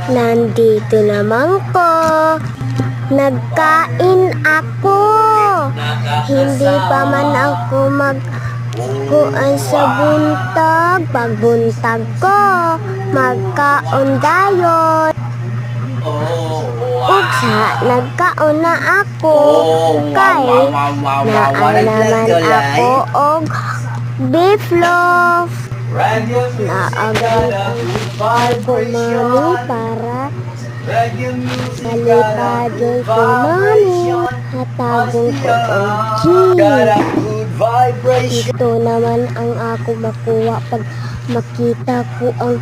Nandito naman ko. Nagkain ako. Hindi pa man ako magkuan sa buntag. Pagbuntag ko, magkaon dayon. Uksa, nagkaon na ako. Kay naan naman ako og beef loaf. Naagay ako mami para palipadon ko mami. Hatagong ko ang cheese. Ito naman ang ako makuha pag makita ko ang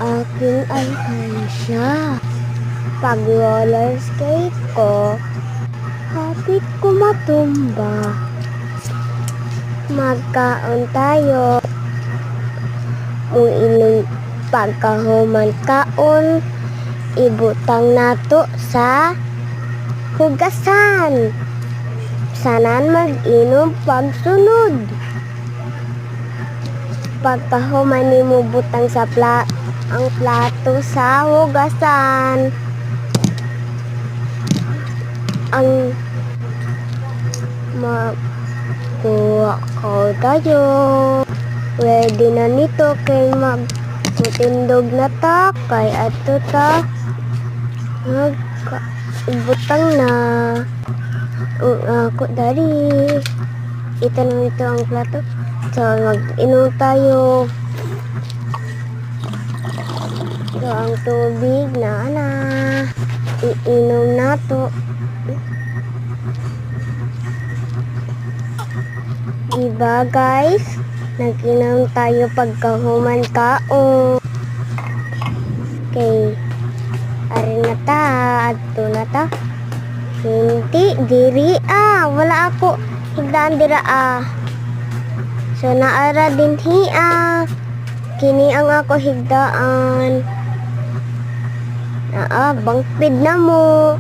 aking alkansya. Pag roller skate ko, kapit ko matumba. Magkaon tayo. Uinom pagkahuman kaon, ibutang nato sa hugasan. Sanan mag-inom pagsunod. Pagkahuman nimo butang sa ang plato sa hugasan. Ang magkuha ko tayo. Ready na nito kay magtutindog na ta. Kay ato ta ibutang na ako dari. Ito na ito ang plato. So mag-inom tayo. Ito ang tubig na iinom nato. Diba guys? Nag-inom tayo pagkahuman kaon. Okay. Ari na ta. Adto na ta. Hindi. Diri wala ako. Higdaan dira So naara din hiya. Kini ang ako higdaan. Bangpid na mo.